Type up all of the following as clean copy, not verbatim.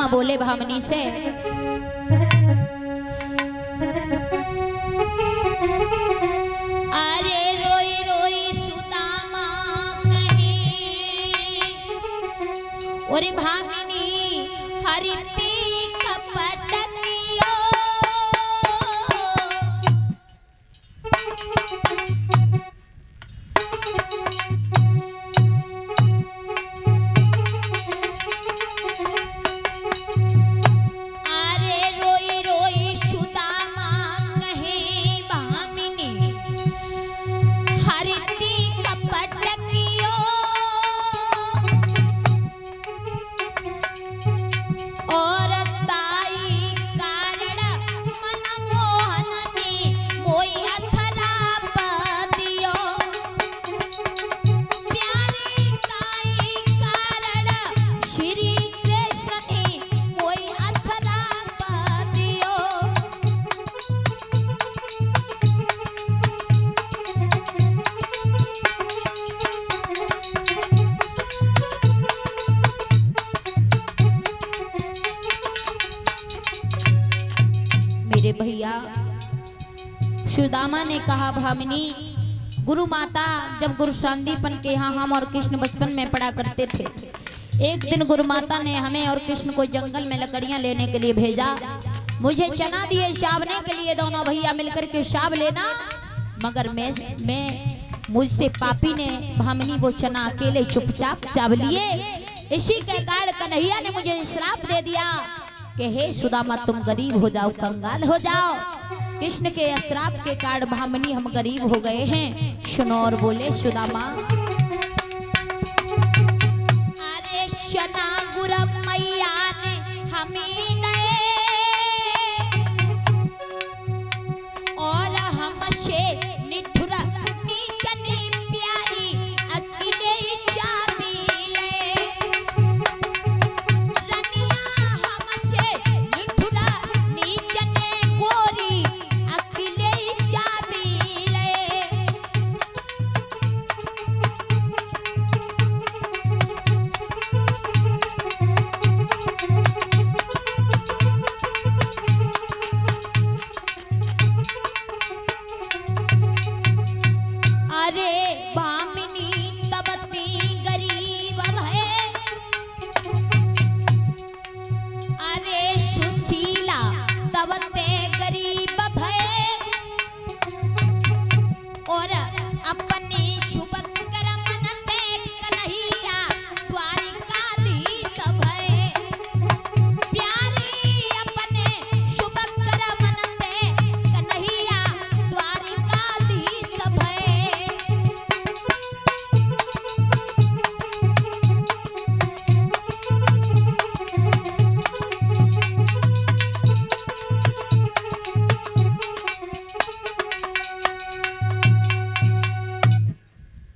सुदामा बोले भामिनी से, अरे रोई रोई सुदामा कहे, और भामिनी हरिती कपट कियो। भैया सुदामा ने कहा, भामिनी गुरु माता, जब गुरु शांदीपन के यहाँ हम और कृष्ण बचपन में पढ़ा करते थे, एक दिन गुरु माता ने हमें और कृष्ण को जंगल में लकड़ियां लेने के लिए भेजा। मुझे चना दिए शावने के लिए, दोनों भैया मिलकर के शाव लेना, मगर मैं मुझसे पापी ने भामिनी वो चना अकेले चुपचाप चाव लिए। इसी के कारण कन्हैया ने मुझे श्राप दे दिया कि हे सुदामा तुम गरीब हो जाओ, कंगाल हो जाओ। कृष्ण के श्राप के कारण भामिनी हम गरीब हो गए हैं। सुनो और बोले सुदामा, अरे चना गुरु मैया ने हमें दे और हमसे निठुरा नीचनी प्यारी अकेले चाबी ले। रनिया हमसे निठुरा नीचने गोरी अकेले चाबी ले। अरे भामिनी तबती गरीब है, अरे सुशीला तबते गरीब है, और अपनी शुभ कर्म मनते कन्हैया द्वारिकाधीश भय। प्यारी अपने शुभ कर्म मनते कन्हैया द्वारिकाधीश भय।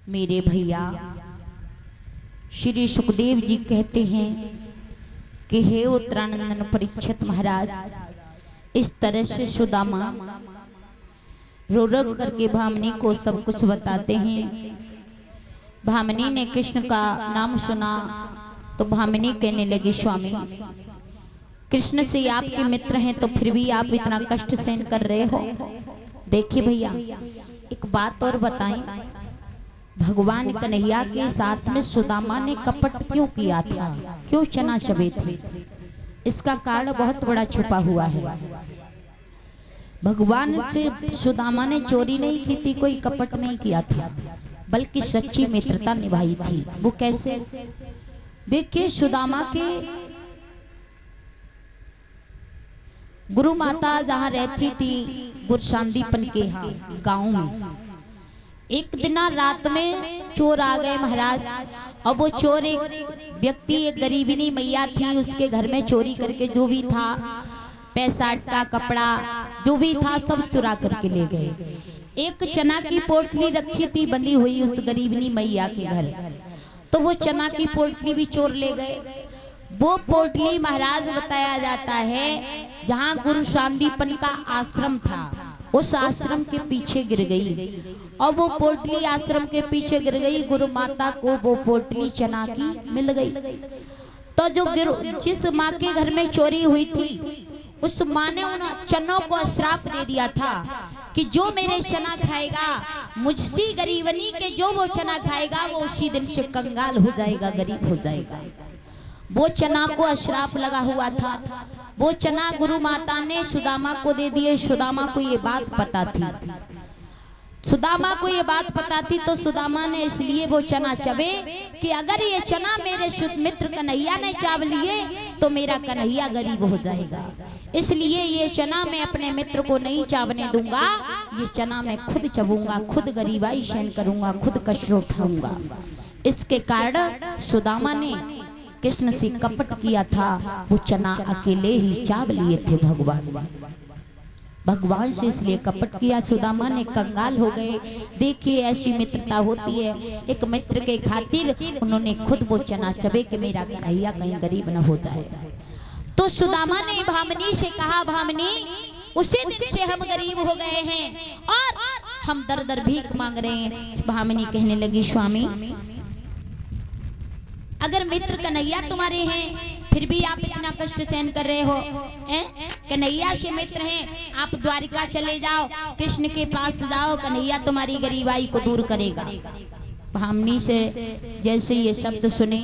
मेरे भैया श्री सुखदेव जी कहते हैं कि हे उत्तरानंदन परीक्षित महाराज, इस तरह से सुदामा रो रो करके भामिनी को सब कुछ बताते हैं। भामिनी ने कृष्ण का नाम सुना तो भामिनी कहने लगी, स्वामी कृष्ण से आपके मित्र हैं तो फिर भी आप इतना कष्ट सहन कर रहे हो। देखिए भैया एक बात और बताएं, भगवान कन्हैया के साथ में सुदामा ने कपट क्यों किया था, क्यों चना चबे थे? इसका कारण बहुत बड़ा छुपा हुआ है। भगवान से सुदामा ने चोरी नहीं की थी, कोई कपट नहीं किया था, बल्कि सच्ची मित्रता निभाई थी। वो कैसे? देखिए सुदामा के गुरु माता जहाँ रहती थी गुरु शांदीपन के यहाँ गाँव में, एक दिन रात में चोर आ गए महाराज। और वो चोर एक व्यक्ति, एक गरीबिनी मैया थी, उसके घर में चोरी करके जो भी था पैसा का कपड़ा जो भी था सब चुरा करके ले गए। एक चना की पोटली रखी थी बंधी हुई उस गरीबिनी मैया के घर, तो वो चना की पोटली भी चोर ले गए। वो पोटली महाराज बताया जाता है जहाँ गुरु शांदीपन का आश्रम था, उस आश्रम के पीछे गिर गई। और वो पोटली आश्रम के पीछे गिर गई। गुरु माता को वो पोटली चना की मिल गई। तो जो जिस माँ के घर में चोरी हुई थी उस माँ ने उन चनों को श्राप दे दिया था कि जो मेरे चना खाएगा, मुझसी गरीबनी के जो वो चना खाएगा वो उसी दिन से कंगाल हो जाएगा, गरीब हो जाएगा। वो चना को अश्राप लगा हुआ था। वो चना गुरु माता ने सुदामा को दे दिए। सुदामा को ये बात पता थी। सुदामा को ये बात पता थी तो सुदामा ने इसलिए वो चना चबे कि अगर ये चना मेरे मित्र कन्हैया ने चाव लिए तो मेरा कन्हैया गरीब हो जाएगा, इसलिए ये चना मैं अपने मित्र को नहीं चावने दूंगा। ये चना मैं खुद चबूंगा, खुद गरीबाई सहन करूंगा, खुद कष्ट उठाऊंगा। इसके कारण सुदामा ने कृष्ण से कपट किया था। वो चना अकेले ही चाव लिए थे भगवान से, इसलिए कपट किया। सुदामा ने कंगाल हो गए। देखिए ऐसी मित्रता होती है। एक मित्र के खातिर उन्होंने खुद वो चना चबे कि मेरा कन्हैया कहीं गरीब न हो जाए। तो सुदामा ने भामिनी से कहा, भामिनी उसी दिन से हम गरीब हो गए हैं और हम दर दर भीख मांग रहे हैं। भामिनी कहने लगी, स्वामी अगर मित्र कन्हैया तुम्हारे हैं फिर भी आप इतना कष्ट सहन कर रहे हो। कन्हैया से मित्र हैं, आप द्वारिका चले जाओ, कृष्ण के पास जाओ, कन्हैया तुम्हारी गरीबाई को दूर करेगा। भामिनी से जैसे ये शब्द सुने